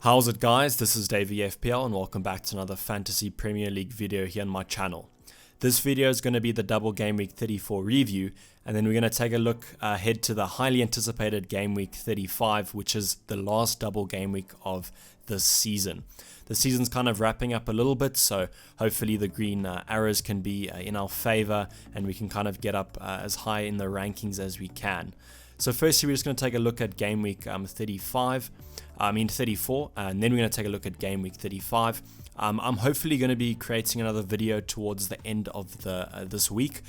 How's it, guys? This is Dayvy FPL and welcome back to another Fantasy Premier League video here on my channel. This video is going to be the Double Game Week 34 review, and then we're going to take a look ahead to the highly anticipated Game Week 35, which is the last Double Game Week of this season. The season's kind of wrapping up a little bit, so hopefully the green arrows can be in our favor and we can kind of get up as high in the rankings as we can. So firstly, we're just going to take a look at Game Week 34, and then we're going to take a look at Game Week 35. I'm hopefully going to be creating another video towards the end of this week,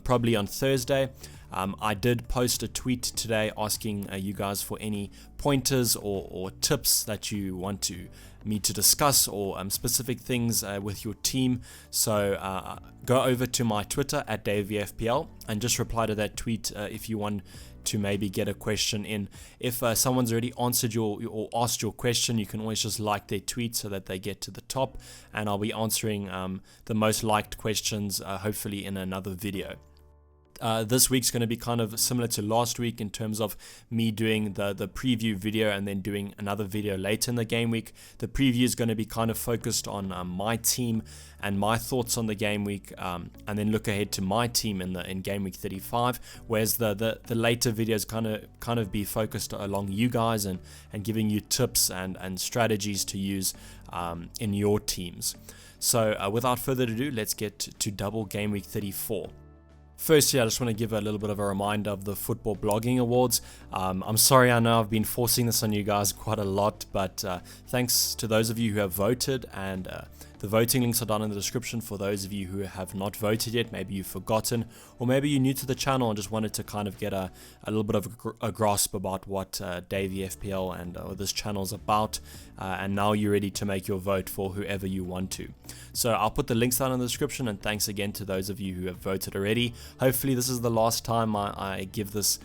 probably on Thursday. I did post a tweet today asking you guys for any pointers or tips that you want me to discuss, or specific things with your team. So go over to my Twitter at DayvyFPL and just reply to that tweet if you want to maybe get a question in. If someone's already answered or asked your question, you can always just like their tweet so that they get to the top, and I'll be answering the most liked questions hopefully in another video. This week's going to be kind of similar to last week in terms of me doing the preview video and then doing another video later in the game week. The preview is going to be kind of focused on my team and my thoughts on the game week, and then look ahead to my team in game week 35, whereas the later videos kind of be focused along you guys and giving you tips and strategies to use in your teams. So without further ado, let's get to Double Game Week 34. Firstly, I just want to give a little bit of a reminder of the Football Blogging Awards. I'm sorry, I know I've been forcing this on you guys quite a lot, but thanks to those of you who have voted, and the voting links are down in the description for those of you who have not voted yet. Maybe you've forgotten, or maybe you're new to the channel and just wanted to kind of get a little bit of a grasp about what Dayvy FPL and this channel is about, and now you're ready to make your vote for whoever you want to. So I'll put the links down in the description, and thanks again to those of you who have voted already. Hopefully this is the last time I give this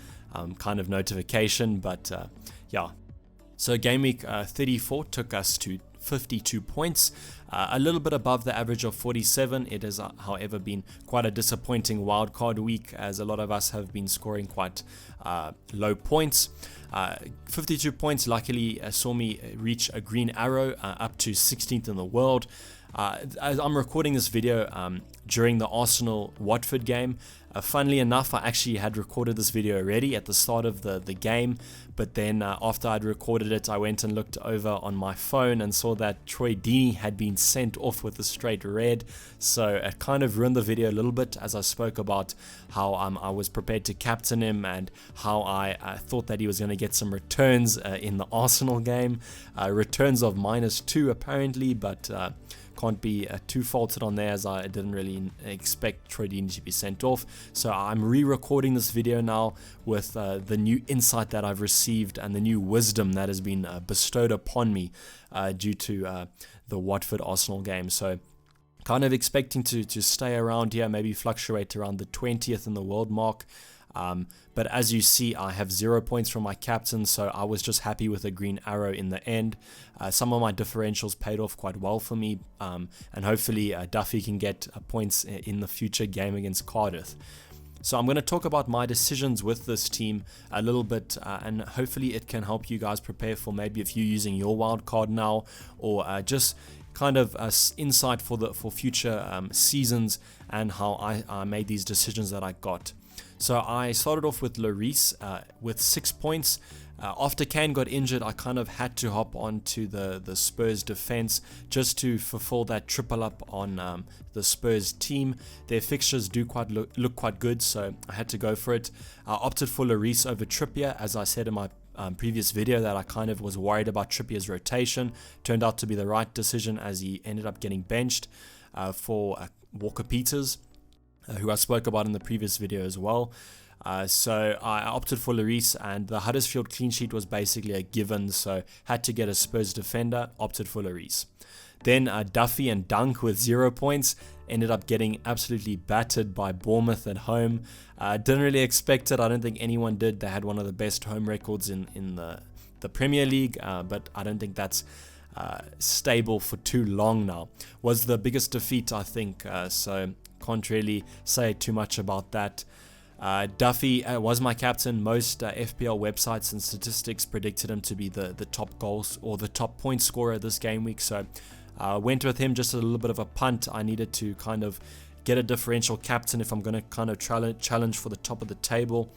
kind of notification, but yeah. So game week 34 took us to 52 points, a little bit above the average of 47. It has, however, been quite a disappointing wildcard week, as a lot of us have been scoring quite low points. 52 points luckily saw me reach a green arrow up to 16th in the world. As I'm recording this video during the Arsenal-Watford game. Funnily enough, I actually had recorded this video already at the start of the game, but then after I'd recorded it, I went and looked over on my phone and saw that Troy Deeney had been sent off with a straight red, so it kind of ruined the video a little bit, as I spoke about how I was prepared to captain him and how I thought that he was going to get some returns in the Arsenal game. Returns of -2 apparently, but can't be too faulted on there, as I didn't really expect Troy Deeney to be sent off. So I'm re-recording this video now with the new insight that I've received and the new wisdom that has been bestowed upon me due to the Watford Arsenal game. So kind of expecting to stay around here, maybe fluctuate around the 20th in the world mark. But as you see, I have 0 points from my captain, so I was just happy with a green arrow in the end. Some of my differentials paid off quite well for me, and hopefully Duffy can get points in the future game against Cardiff. So I'm going to talk about my decisions with this team a little bit, and hopefully it can help you guys prepare for maybe if you're using your wild card now, or just kind of insight for future seasons and how I made these decisions that I got. So I started off with Lloris with 6 points. After Kane got injured, I kind of had to hop onto the Spurs defense just to fulfill that triple up on the Spurs team. Their fixtures do look quite good, so I had to go for it. I opted for Lloris over Trippier, as I said in my previous video that I kind of was worried about Trippier's rotation. Turned out to be the right decision, as he ended up getting benched for Walker-Peters, who I spoke about in the previous video as well. So I opted for Lloris, and the Huddersfield clean sheet was basically a given, so had to get a Spurs defender, opted for Lloris. Then Duffy and Dunk with 0 points, ended up getting absolutely battered by Bournemouth at home. Didn't really expect it, I don't think anyone did. They had one of the best home records in the Premier League, but I don't think that's stable for too long now. Was the biggest defeat, I think, so can't really say too much about that. Duffy was my captain. Most FPL websites and statistics predicted him to be the top goals or the top point scorer this game week. So went with him, just a little bit of a punt. I needed to kind of get a differential captain if I'm going to kind of challenge for the top of the table.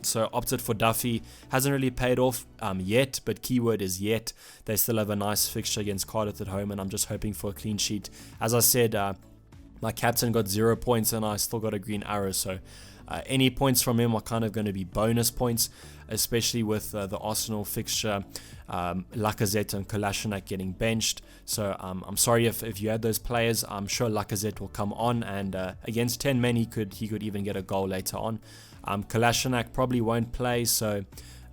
So opted for Duffy. Hasn't really paid off yet, but keyword is yet. They still have a nice fixture against Cardiff at home, and I'm just hoping for a clean sheet. As I said, my captain got 0 points and I still got a green arrow, so any points from him are kind of going to be bonus points, especially with the Arsenal fixture, Lacazette and Kolasinac getting benched. So I'm sorry if you had those players. I'm sure Lacazette will come on, and against 10 men he could even get a goal later on. Kolasinac probably won't play, so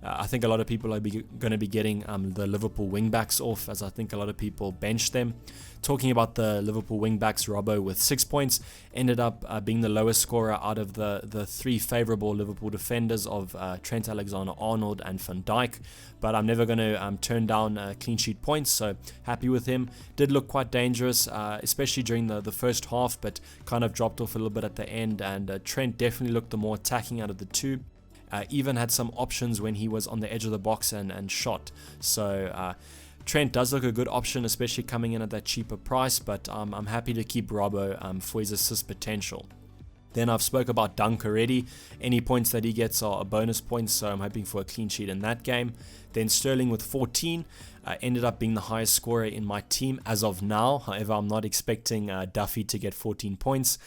I think a lot of people are going to be getting the Liverpool wingbacks off, as I think a lot of people bench them. Talking about the Liverpool wingbacks, Robbo with 6 points ended up being the lowest scorer out of the 3 favourable Liverpool defenders of Trent Alexander-Arnold and Van Dijk. But I'm never going to turn down clean sheet points, so happy with him. Did look quite dangerous, especially during the first half, but kind of dropped off a little bit at the end, and Trent definitely looked the more attacking out of the two. Even had some options when he was on the edge of the box and shot. So Trent does look a good option, especially coming in at that cheaper price, but I'm happy to keep Robbo for his assist potential. Then I've spoke about Dunk already. Any points that he gets are bonus points, so I'm hoping for a clean sheet in that game. Then Sterling with 14 ended up being the highest scorer in my team as of now. However, I'm not expecting Duffy to get 14 points.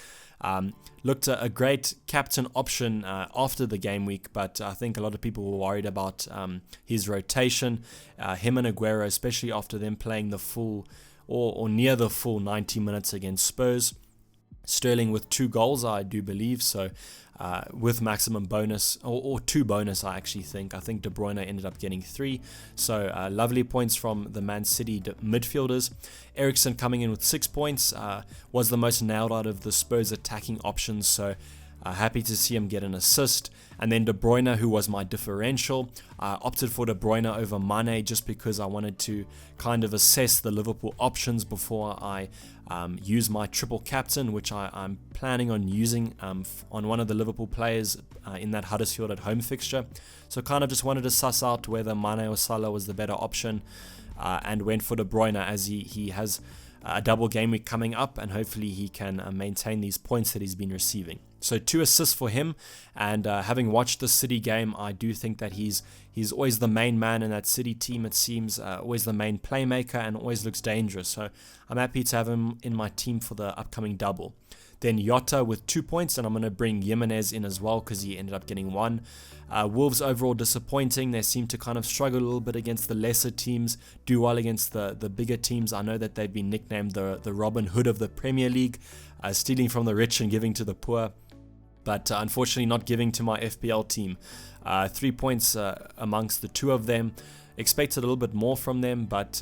Looked a great captain option after the game week, but I think a lot of people were worried about his rotation. Him and Aguero, especially after them playing the full or near the full 90 minutes against Spurs. Sterling with 2 goals, I do believe, so with maximum bonus, or 2 bonus, I actually think. I think De Bruyne ended up getting 3, so lovely points from the Man City midfielders. Eriksen coming in with 6 points, was the most nailed out of the Spurs attacking options, so happy to see him get an assist. And then De Bruyne, who was my differential, opted for De Bruyne over Mane just because I wanted to kind of assess the Liverpool options before I use my triple captain, which I'm planning on using on one of the Liverpool players in that Huddersfield at home fixture. So kind of just wanted to suss out whether Mane or Salah was the better option, and went for De Bruyne as he has a double game week coming up, and hopefully he can maintain these points that he's been receiving. So 2 assists for him, and having watched the City game, I do think that he's always the main man in that City team, it seems, always the main playmaker, and always looks dangerous. So I'm happy to have him in my team for the upcoming double. Then Jota with 2 points, and I'm going to bring Jimenez in as well because he ended up getting 1. Wolves overall disappointing. They seem to kind of struggle a little bit against the lesser teams, do well against the bigger teams. I know that they've been nicknamed the Robin Hood of the Premier League, stealing from the rich and giving to the poor, but unfortunately not giving to my FPL team. 3 points amongst the 2 of them. Expected a little bit more from them, but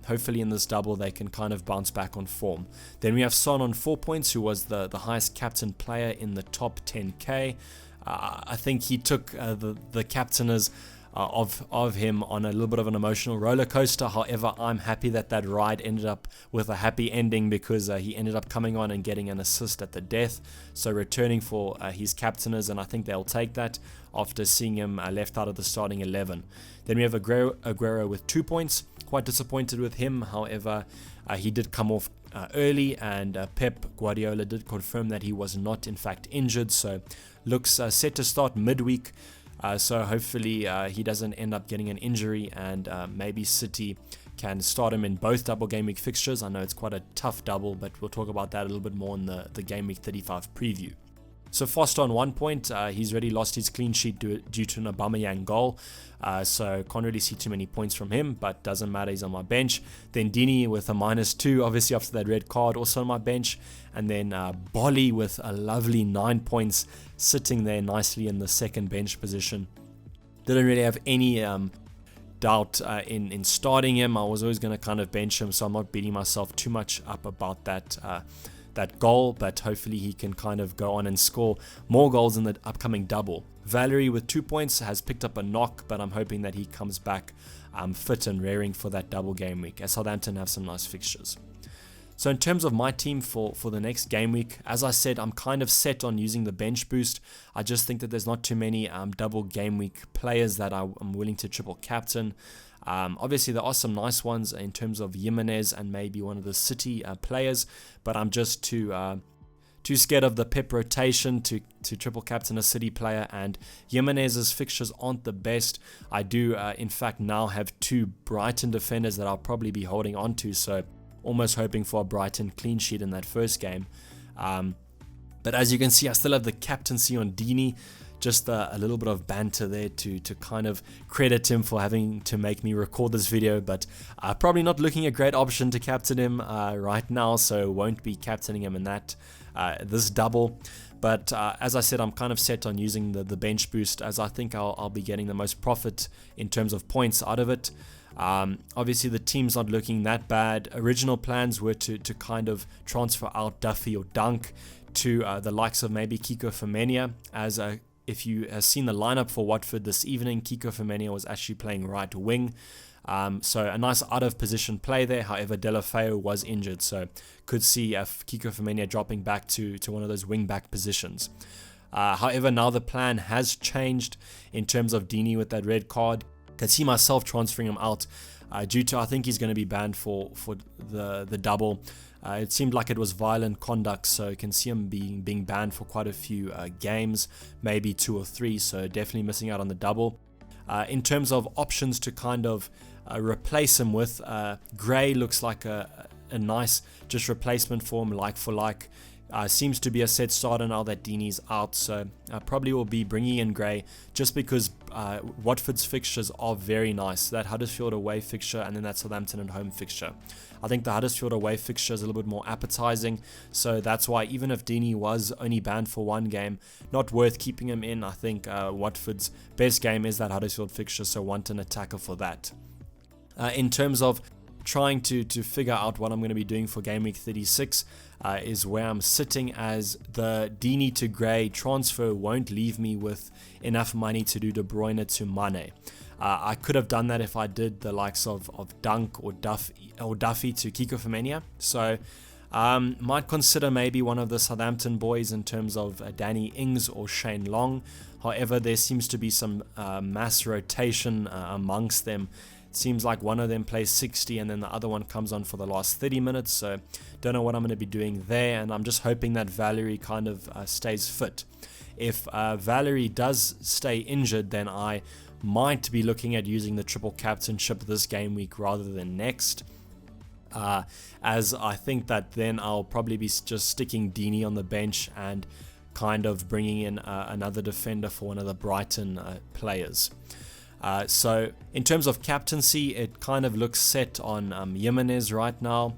hopefully in this double they can kind of bounce back on form. Then we have Son on 4 points, who was the highest captain player in the top 10k. I think he took the captainers of him on a little bit of an emotional roller coaster. However, I'm happy that ride ended up with a happy ending because he ended up coming on and getting an assist at the death, so returning for his captainers, and I think they'll take that after seeing him left out of the starting 11. Then we have Aguero with 2 points. Quite disappointed with him. However, he did come off early, and Pep Guardiola did confirm that he was not in fact injured, so looks set to start midweek. So hopefully he doesn't end up getting an injury, and maybe City can start him in both double game week fixtures. I know it's quite a tough double, but we'll talk about that a little bit more in the game week 35 preview. So Foster on 1 point, he's already lost his clean sheet due to an Aubameyang goal, so can't really see too many points from him, but doesn't matter, he's on my bench. Then Dini with a -2, obviously after that red card, also on my bench. And then Bolly with a lovely 9 points, sitting there nicely in the second bench position. Didn't really have any doubt in starting him. I was always going to kind of bench him, so I'm not beating myself too much up about that goal, but hopefully he can kind of go on and score more goals in the upcoming double. Valerie with 2 points has picked up a knock, but I'm hoping that he comes back fit and raring for that double game week, as Southampton have some nice fixtures. So in terms of my team for the next game week, as I said, I'm kind of set on using the bench boost. I just think that there's not too many double game week players that I'm willing to triple captain. Obviously, there are some nice ones in terms of Jimenez and maybe one of the City players, but I'm just too scared of the pep rotation to triple captain a City player, and Jimenez's fixtures aren't the best. I do, in fact, now have 2 Brighton defenders that I'll probably be holding on to, so almost hoping for a Brighton clean sheet in that first game. But as you can see, I still have the captaincy on Dini. Just a little bit of banter there to kind of credit him for having to make me record this video, but probably not looking a great option to captain him right now, so won't be captaining him in this double. But as I said, I'm kind of set on using the bench boost, as I think I'll be getting the most profit in terms of points out of it. Obviously the team's not looking that bad. Original plans were to kind of transfer out Duffy or Dunk to the likes of maybe Kiko Femenia, as if you have seen the lineup for Watford this evening, Kiko Femenia was actually playing right wing. So a nice out of position play there. However, Delafeu was injured, so could see Kiko Femenia dropping back to one of those wing back positions. However, now the plan has changed in terms of Dini with that red card. Can see myself transferring him out due to, I think he's going to be banned for the double. It seemed like it was violent conduct, so you can see him being banned for quite a few games, maybe 2 or 3, so definitely missing out on the double. In terms of options to kind of replace him with, Gray looks like a nice just replacement for him, like for like. Seems to be a set starter now that Dini's out, so probably will be bringing in Gray just because Watford's fixtures are very nice. That Huddersfield away fixture and then that Southampton at home fixture. I think the Huddersfield away fixture is a little bit more appetizing, so that's why even if Dini was only banned for 1 game, not worth keeping him in. I think Watford's best game is that Huddersfield fixture, so want an attacker for that. In terms of trying to figure out what I'm going to be doing for game week 36 is where I'm sitting, as the Dini to Gray transfer won't leave me with enough money to do De Bruyne to Mane. I could have done that if I did the likes of Dunk or Duffy to Kiko Femenia, so might consider maybe one of the Southampton boys in terms of Danny Ings or Shane Long. However, there seems to be some mass rotation amongst them. It seems like one of them plays 60 and then the other one comes on for the last 30 minutes, so don't know what I'm going to be doing there, and I'm just hoping that Valerie kind of stays fit. If Valerie does stay injured, then I might be looking at using the triple captainship this game week rather than next, as I think that then I'll probably be just sticking Dini on the bench and kind of bringing in another defender for one of the Brighton players. So in terms of captaincy, it kind of looks set on Jimenez right now.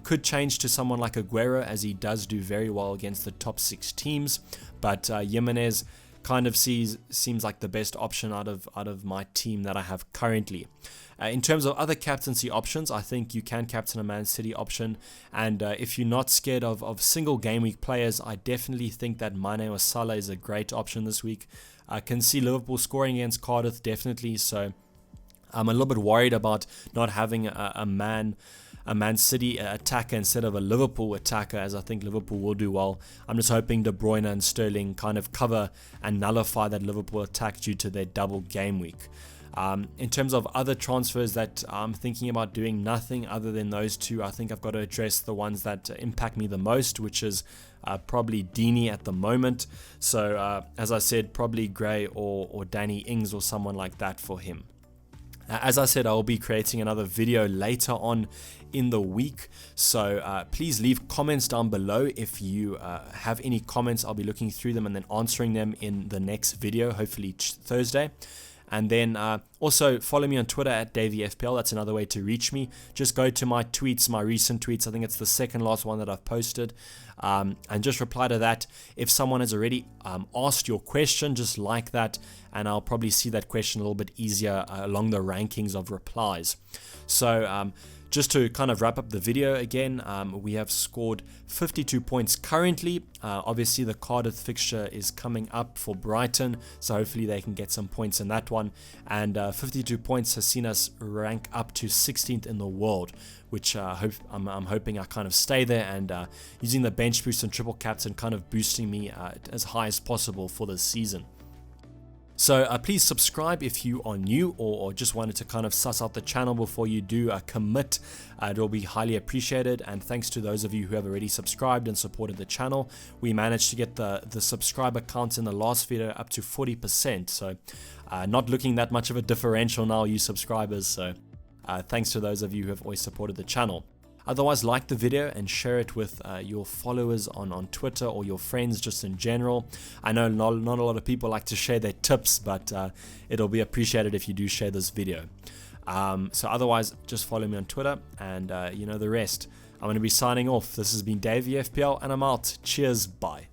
Could change to someone like Aguero, as he does do very well against the top 6 teams, but Jimenez kind of seems like the best option out of my team that I have currently. In terms of other captaincy options, I think you can captain a Man City option, and if you're not scared of single game week players, I definitely think that Mane or Salah is a great option this week. I can see Liverpool scoring against Cardiff definitely, so I'm a little bit worried about not having a Man City attacker instead of a Liverpool attacker, as I think Liverpool will do well. I'm just hoping De Bruyne and Sterling kind of cover and nullify that Liverpool attack due to their double game week. In terms of other transfers that I'm thinking about doing, nothing other than those 2. I think I've got to address the ones that impact me the most, which is probably Dini at the moment. So as I said, probably Gray or Danny Ings or someone like that for him. As I said, I will be creating another video later on in the week, so please leave comments down below. If you have any comments, I'll be looking through them and then answering them in the next video, hopefully Thursday. And then also follow me on Twitter at DayvyFPL. That's another way to reach me. Just go to my tweets, my recent tweets. I think it's the second last one that I've posted. And just reply to that. If someone has already asked your question, just like that, and I'll probably see that question a little bit easier along the rankings of replies. So Just to kind of wrap up the video again, we have scored 52 points currently. Obviously the Cardiff fixture is coming up for Brighton, so hopefully they can get some points in that one. And 52 points has seen us rank up to 16th in the world, which I'm hoping I kind of stay there, and using the bench boost and triple captain kind of boosting me as high as possible for this season. So please subscribe if you are new or just wanted to kind of suss out the channel before you do commit. It will be highly appreciated, and thanks to those of you who have already subscribed and supported the channel. We managed to get the subscriber count in the last video up to 40%, so not looking that much of a differential now, you subscribers, so thanks to those of you who have always supported the channel. Otherwise, like the video and share it with your followers on Twitter or your friends just in general. I know not a lot of people like to share their tips, but it'll be appreciated if you do share this video. So otherwise, just follow me on Twitter, and you know the rest. I'm going to be signing off. This has been Dayvy FPL, and I'm out. Cheers, bye.